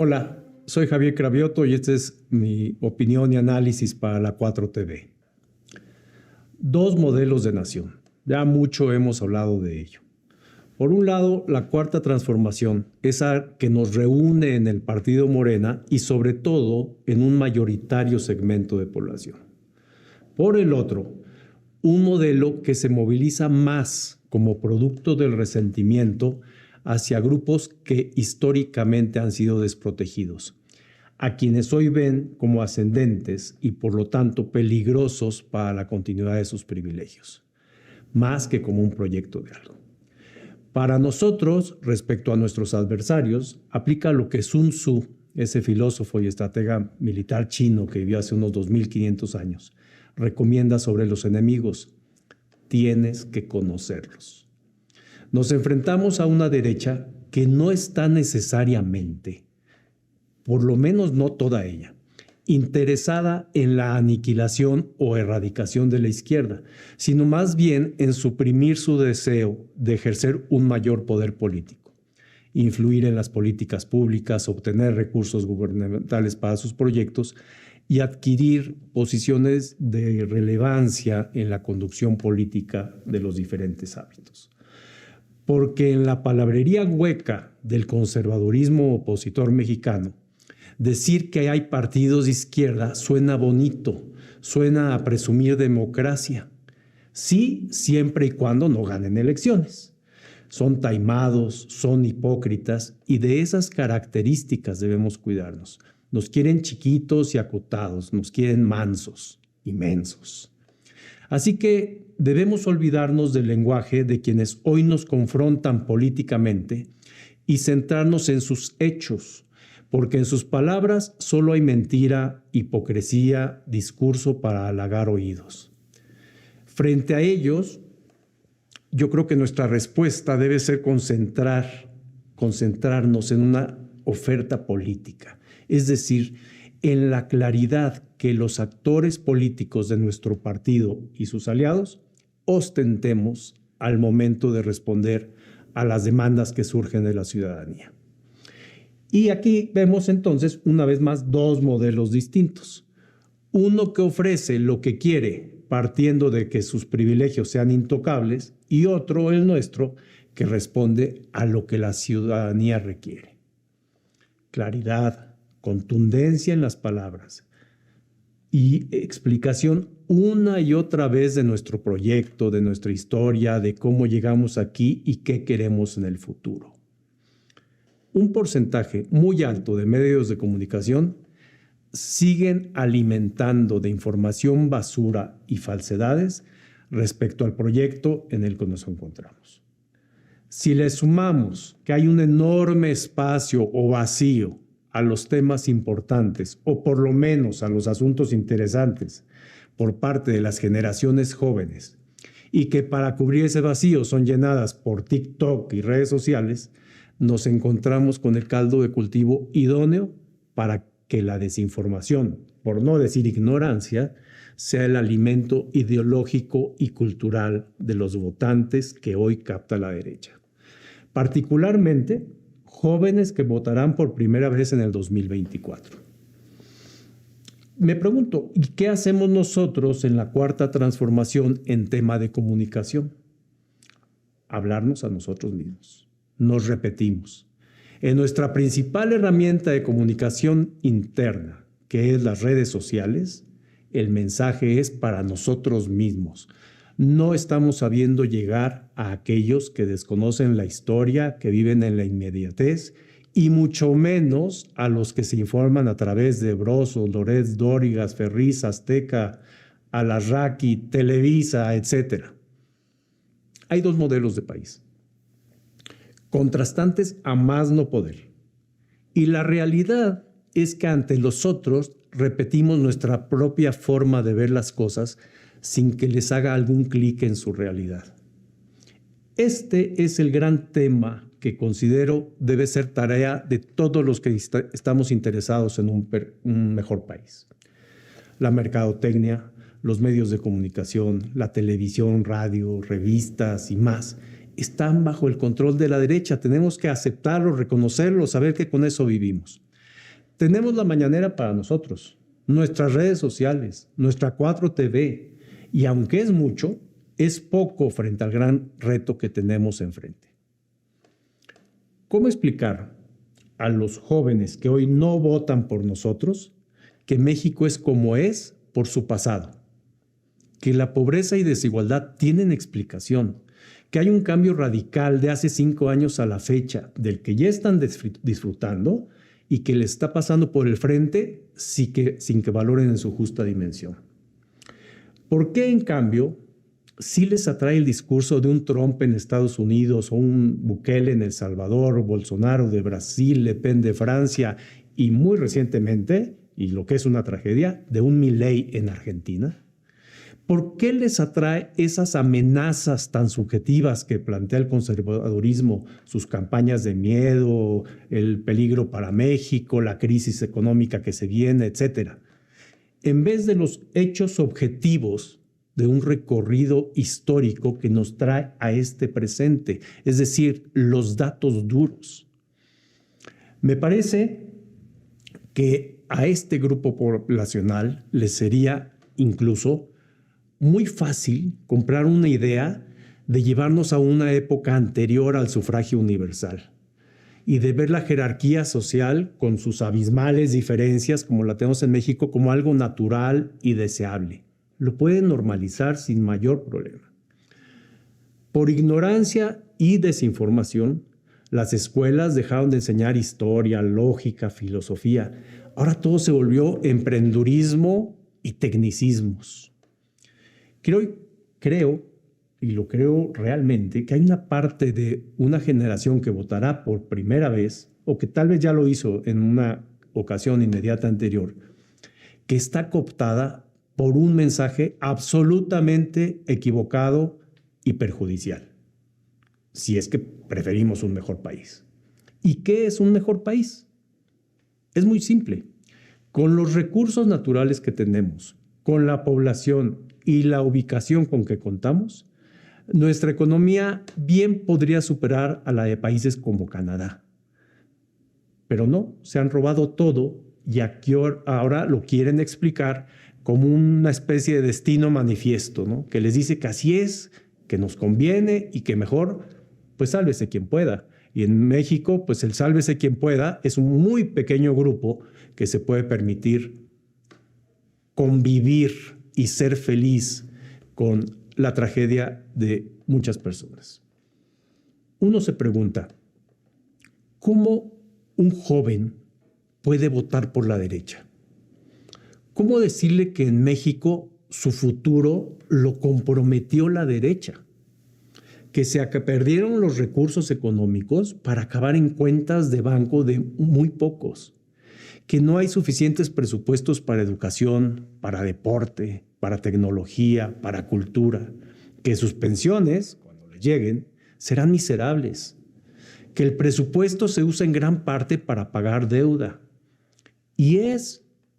Hola, soy Javier Cravioto y esta es mi opinión y análisis para la 4TV. Dos modelos de nación. Ya mucho hemos hablado de ello. Por un lado, la cuarta transformación, esa que nos reúne en el partido Morena y sobre todo en un mayoritario segmento de población. Por el otro, un modelo que se moviliza más como producto del resentimiento hacia grupos que históricamente han sido desprotegidos, a quienes hoy ven como ascendentes y por lo tanto peligrosos para la continuidad de sus privilegios, más que como un proyecto de algo. Para nosotros, respecto a nuestros adversarios, aplica lo que Sun Tzu, ese filósofo y estratega militar chino que vivió hace unos 2500 años, recomienda sobre los enemigos: tienes que conocerlos. Nos enfrentamos a una derecha que no está necesariamente, por lo menos no toda ella, interesada en la aniquilación o erradicación de la izquierda, sino más bien en suprimir su deseo de ejercer un mayor poder político, influir en las políticas públicas, obtener recursos gubernamentales para sus proyectos y adquirir posiciones de relevancia en la conducción política de los diferentes ámbitos. Porque en la palabrería hueca del conservadurismo opositor mexicano, decir que hay partidos de izquierda suena bonito, suena a presumir democracia. Sí, siempre y cuando no ganen elecciones. Son taimados, son hipócritas y de esas características debemos cuidarnos. Nos quieren chiquitos y acotados, nos quieren mansos y mensos. Así que debemos olvidarnos del lenguaje de quienes hoy nos confrontan políticamente y centrarnos en sus hechos, porque en sus palabras solo hay mentira, hipocresía, discurso para halagar oídos. Frente a ellos, yo creo que nuestra respuesta debe ser concentrarnos en una oferta política, es decir, en la claridad que los actores políticos de nuestro partido y sus aliados ostentemos al momento de responder a las demandas que surgen de la ciudadanía. Y aquí vemos entonces una vez más dos modelos distintos. Uno que ofrece lo que quiere partiendo de que sus privilegios sean intocables y otro, el nuestro, que responde a lo que la ciudadanía requiere. Claridad, contundencia en las palabras y explicación una y otra vez de nuestro proyecto, de nuestra historia, de cómo llegamos aquí y qué queremos en el futuro. Un porcentaje muy alto de medios de comunicación siguen alimentando de información basura y falsedades respecto al proyecto en el que nos encontramos. Si le sumamos que hay un enorme espacio o vacío a los temas importantes, o por lo menos a los asuntos interesantes por parte de las generaciones jóvenes, y que para cubrir ese vacío son llenadas por TikTok y redes sociales, nos encontramos con el caldo de cultivo idóneo para que la desinformación, por no decir ignorancia, sea el alimento ideológico y cultural de los votantes que hoy capta la derecha. Particularmente, jóvenes que votarán por primera vez en el 2024. Me pregunto, ¿y qué hacemos nosotros en la cuarta transformación en tema de comunicación? Hablarnos a nosotros mismos. Nos repetimos. En nuestra principal herramienta de comunicación interna, que es las redes sociales, el mensaje es para nosotros mismos. No estamos sabiendo llegar a aquellos que desconocen la historia, que viven en la inmediatez, y mucho menos a los que se informan a través de Broso, Loret, Dórigas, Ferriz, Azteca, Alarraqui, Televisa, etc. Hay dos modelos de país, contrastantes a más no poder. Y la realidad es que ante los otros repetimos nuestra propia forma de ver las cosas sin que les haga algún clic en su realidad. Este es el gran tema que considero debe ser tarea de todos los que estamos interesados en un mejor país. La mercadotecnia, los medios de comunicación, la televisión, radio, revistas y más están bajo el control de la derecha. Tenemos que aceptarlo, reconocerlo, saber que con eso vivimos. Tenemos la mañanera para nosotros, nuestras redes sociales, nuestra 4TV, y aunque es mucho, es poco frente al gran reto que tenemos enfrente. ¿Cómo explicar a los jóvenes que hoy no votan por nosotros que México es como es por su pasado? Que la pobreza y desigualdad tienen explicación, que hay un cambio radical de hace 5 años a la fecha, del que ya están disfrutando y que le está pasando por el frente sin que valoren en su justa dimensión. ¿Por qué, en cambio, sí les atrae el discurso de un Trump en Estados Unidos o un Bukele en El Salvador, Bolsonaro de Brasil, Le Pen de Francia y muy recientemente, y lo que es una tragedia, de un Milei en Argentina? ¿Por qué les atrae esas amenazas tan subjetivas que plantea el conservadurismo, sus campañas de miedo, el peligro para México, la crisis económica que se viene, etcétera? En vez de los hechos objetivos de un recorrido histórico que nos trae a este presente, es decir, los datos duros. Me parece que a este grupo poblacional les sería incluso muy fácil comprar una idea de llevarnos a una época anterior al sufragio universal y de ver la jerarquía social con sus abismales diferencias como la tenemos en México como algo natural y deseable. Lo pueden normalizar sin mayor problema. Por ignorancia y desinformación, las escuelas dejaron de enseñar historia, lógica, filosofía. Ahora todo se volvió emprendurismo y tecnicismos. Creo, y lo creo realmente, que hay una parte de una generación que votará por primera vez, o que tal vez ya lo hizo en una ocasión inmediata anterior, que está cooptada por un mensaje absolutamente equivocado y perjudicial, si es que preferimos un mejor país. ¿Y qué es un mejor país? Es muy simple. Con los recursos naturales que tenemos, con la población y la ubicación con que contamos, nuestra economía bien podría superar a la de países como Canadá. Pero no, se han robado todo y aquí ahora lo quieren explicar como una especie de destino manifiesto, ¿no? Que les dice que así es, que nos conviene y que mejor, pues sálvese quien pueda. Y en México, pues el sálvese quien pueda es un muy pequeño grupo que se puede permitir convivir y ser feliz con la tragedia de muchas personas. Uno se pregunta, ¿cómo un joven puede votar por la derecha? ¿Cómo decirle que en México su futuro lo comprometió la derecha? Que se perdieron los recursos económicos para acabar en cuentas de banco de muy pocos, que no hay suficientes presupuestos para educación, para deporte, para tecnología, para cultura, que sus pensiones, cuando les lleguen, serán miserables, que el presupuesto se usa en gran parte para pagar deuda. Y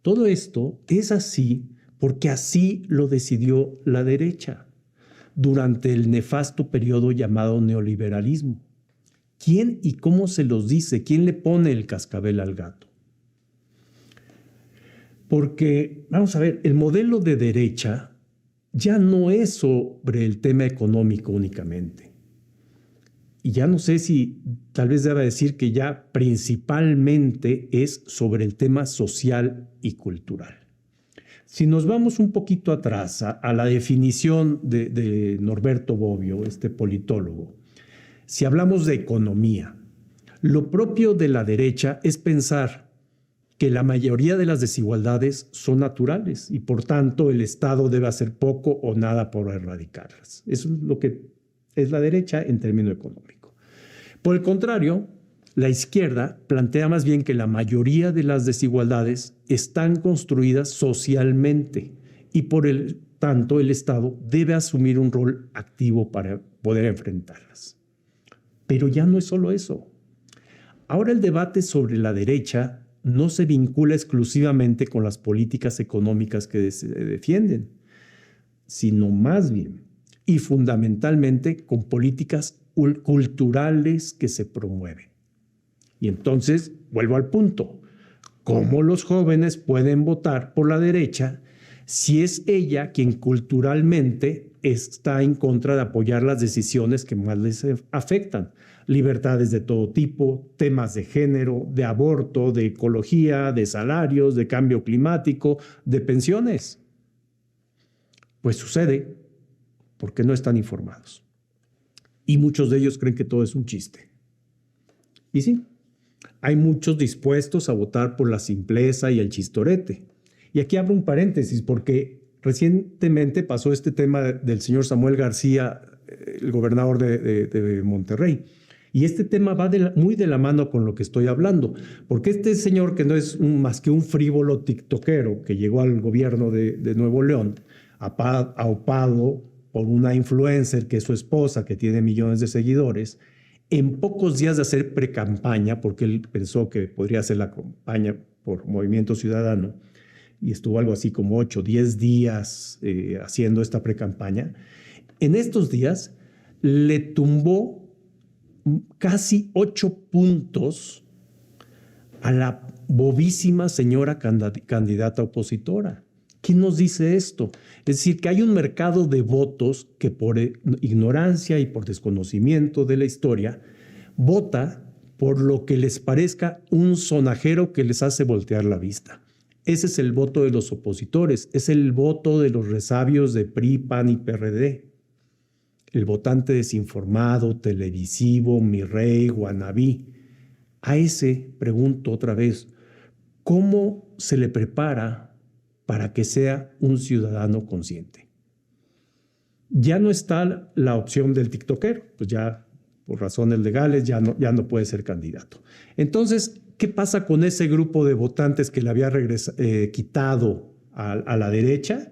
todo esto es así porque así lo decidió la derecha durante el nefasto periodo llamado neoliberalismo. ¿Quién y cómo se los dice? ¿Quién le pone el cascabel al gato? Porque, vamos a ver, el modelo de derecha ya no es sobre el tema económico únicamente. Y ya no sé si tal vez deba decir que ya principalmente es sobre el tema social y cultural. Si nos vamos un poquito atrás a la definición de Norberto Bobbio, este politólogo, si hablamos de economía, lo propio de la derecha es pensar que la mayoría de las desigualdades son naturales y por tanto el Estado debe hacer poco o nada por erradicarlas. Eso es lo que es la derecha en términos económicos. Por el contrario, la izquierda plantea más bien que la mayoría de las desigualdades están construidas socialmente y por el tanto el Estado debe asumir un rol activo para poder enfrentarlas. Pero ya no es solo eso. Ahora el debate sobre la derecha no se vincula exclusivamente con las políticas económicas que se defienden, sino más bien y fundamentalmente con políticas culturales que se promueven. Y entonces, vuelvo al punto, ¿Cómo los jóvenes pueden votar por la derecha si es ella quien culturalmente está en contra de apoyar las decisiones que más les afectan? Libertades de todo tipo, temas de género, de aborto, de ecología, de salarios, de cambio climático, de pensiones. Pues sucede porque no están informados. Y muchos de ellos creen que todo es un chiste. Y sí, hay muchos dispuestos a votar por la simpleza y el chistorete. Y aquí abro un paréntesis porque recientemente pasó este tema del señor Samuel García, el gobernador de Monterrey. Y este tema va muy de la mano con lo que estoy hablando, porque este señor, que no es más que un frívolo tiktokero que llegó al gobierno de Nuevo León, aupado por una influencer que es su esposa, que tiene millones de seguidores, en pocos días de hacer precampaña, porque él pensó que podría hacer la campaña por Movimiento Ciudadano, y estuvo algo así como 8 o 10 días haciendo esta precampaña, en estos días le tumbó casi 8 puntos a la bobísima señora candidata opositora. ¿Quién nos dice esto? Es decir, que hay un mercado de votos que por ignorancia y por desconocimiento de la historia vota por lo que les parezca un sonajero que les hace voltear la vista. Ese es el voto de los opositores, es el voto de los resabios de PRI, PAN y PRD. El votante desinformado, televisivo, mi rey, guanabí. A ese pregunto otra vez, ¿cómo se le prepara para que sea un ciudadano consciente? Ya no está la opción del tiktokero, pues ya por razones legales ya no puede ser candidato. Entonces, ¿qué pasa con ese grupo de votantes que le había quitado a la derecha?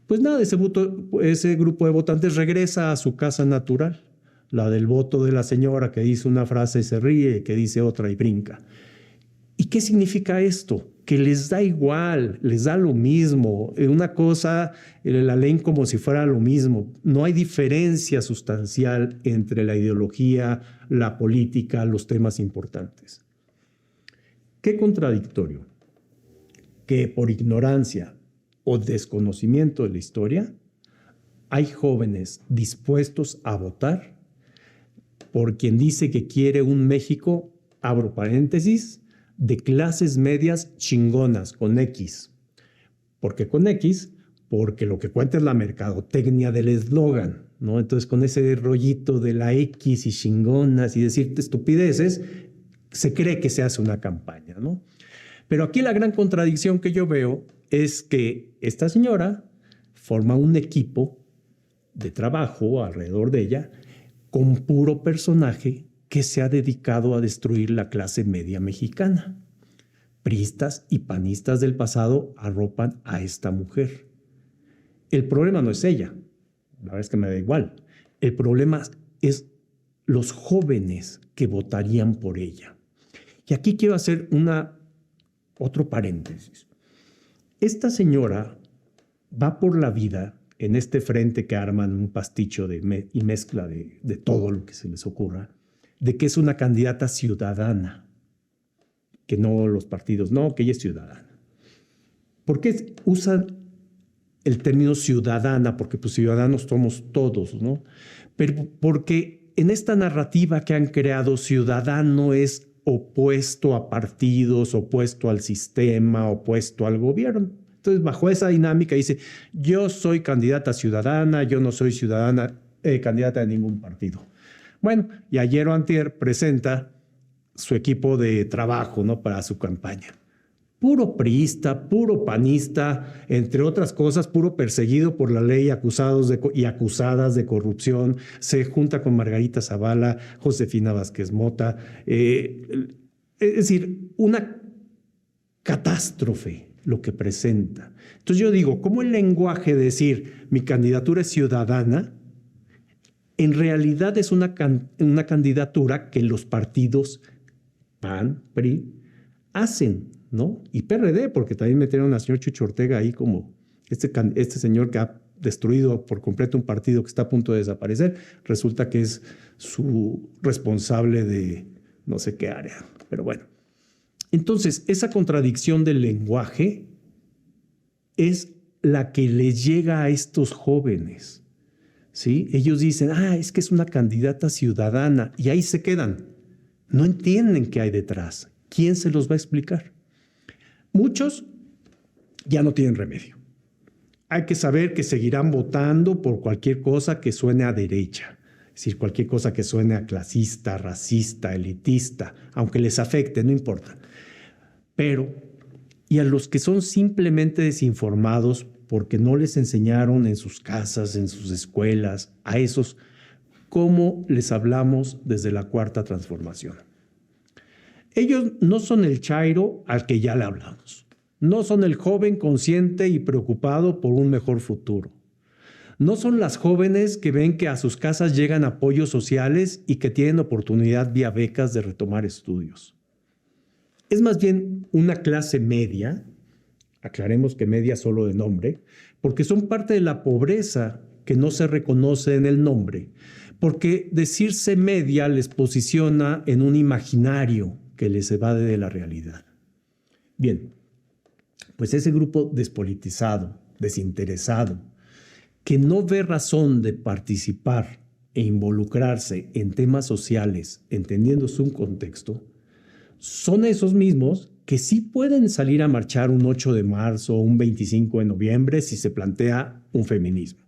Pues nada, ese grupo de votantes regresa a su casa natural, la del voto de la señora que dice una frase y se ríe, que dice otra y brinca. ¿Y qué significa esto? Que les da igual, les da lo mismo. Una cosa la leen como si fuera lo mismo. No hay diferencia sustancial entre la ideología, la política, los temas importantes. Qué contradictorio que por ignorancia o desconocimiento de la historia hay jóvenes dispuestos a votar por quien dice que quiere un México, abro paréntesis, de clases medias chingonas, con X. ¿Por qué con X? Porque lo que cuenta es la mercadotecnia del eslogan, ¿no? Entonces, con ese rollito de la X y chingonas y decirte estupideces, se cree que se hace una campaña, ¿no? Pero aquí la gran contradicción que yo veo es que esta señora forma un equipo de trabajo alrededor de ella con puro personaje que se ha dedicado a destruir la clase media mexicana. Priistas y panistas del pasado arropan a esta mujer. El problema no es ella, la verdad es que me da igual. El problema es los jóvenes que votarían por ella. Y aquí quiero hacer otro paréntesis. Esta señora va por la vida en este frente que arman un pasticho y mezcla de todo lo que se les ocurra, de que es una candidata ciudadana, que no los partidos, no, que ella es ciudadana. ¿Por qué usan el término ciudadana? Porque pues ciudadanos somos todos, ¿no? Pero porque en esta narrativa que han creado, ciudadano es opuesto a partidos, opuesto al sistema, opuesto al gobierno. Entonces, bajo esa dinámica dice, yo soy candidata ciudadana, yo no soy candidata de ningún partido. Bueno, y ayer o antier presenta su equipo de trabajo, ¿no?, para su campaña. Puro priista, puro panista, entre otras cosas, puro perseguido por la ley, y acusadas de corrupción. Se junta con Margarita Zavala, Josefina Vázquez Mota. Es decir, una catástrofe lo que presenta. Entonces yo digo, ¿cómo el lenguaje de decir mi candidatura es ciudadana en realidad es una candidatura que los partidos PAN, PRI, hacen, ¿no? Y PRD, porque también metieron al señor Chucho Ortega ahí como este señor que ha destruido por completo un partido que está a punto de desaparecer, resulta que es su responsable de no sé qué área. Pero bueno, Entonces, esa contradicción del lenguaje es la que les llega a estos jóvenes, ¿sí? Ellos dicen, es que es una candidata ciudadana, y ahí se quedan. No entienden qué hay detrás. ¿Quién se los va a explicar? Muchos ya no tienen remedio. Hay que saber que seguirán votando por cualquier cosa que suene a derecha. Es decir, cualquier cosa que suene a clasista, racista, elitista, aunque les afecte, no importa. Pero, y a los que son simplemente desinformados porque no les enseñaron en sus casas, en sus escuelas, a esos, ¿cómo les hablamos desde la Cuarta Transformación? Ellos no son el chairo al que ya le hablamos. No son el joven consciente y preocupado por un mejor futuro. No son las jóvenes que ven que a sus casas llegan apoyos sociales y que tienen oportunidad vía becas de retomar estudios. Es más bien una clase media, aclaremos que media solo de nombre, porque son parte de la pobreza que no se reconoce en el nombre, porque decirse media les posiciona en un imaginario que les evade de la realidad. Bien, pues ese grupo despolitizado, desinteresado, que no ve razón de participar e involucrarse en temas sociales, entendiendo su contexto, son esos mismos que sí pueden salir a marchar un 8 de marzo o un 25 de noviembre si se plantea un feminismo.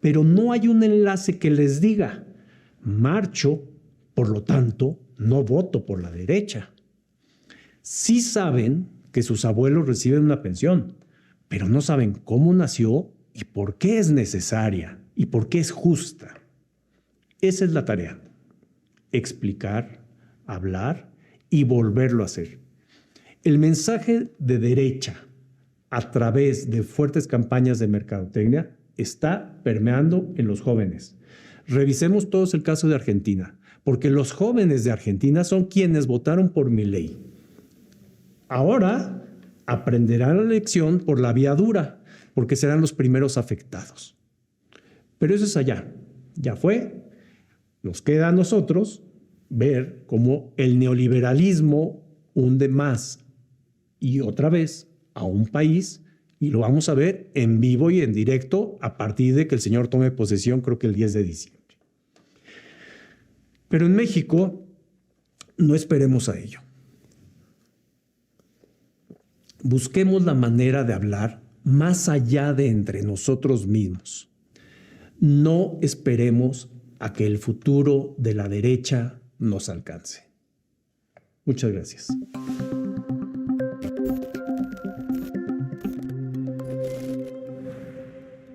Pero no hay un enlace que les diga, marcho, por lo tanto, no voto por la derecha. Sí saben que sus abuelos reciben una pensión, pero no saben cómo nació y por qué es necesaria y por qué es justa. Esa es la tarea. Explicar, hablar y volverlo a hacer. El mensaje de derecha a través de fuertes campañas de mercadotecnia está permeando en los jóvenes. Revisemos todos el caso de Argentina, porque los jóvenes de Argentina son quienes votaron por Milei. Ahora aprenderán la lección por la vía dura, porque serán los primeros afectados. Pero eso es allá, ya fue. Nos queda a nosotros ver cómo el neoliberalismo hunde más y otra vez a un país, y lo vamos a ver en vivo y en directo a partir de que el señor tome posesión, creo que el 10 de diciembre. Pero en México no esperemos a ello. Busquemos la manera de hablar más allá de entre nosotros mismos. No esperemos a que el futuro de la derecha nos alcance. Muchas gracias.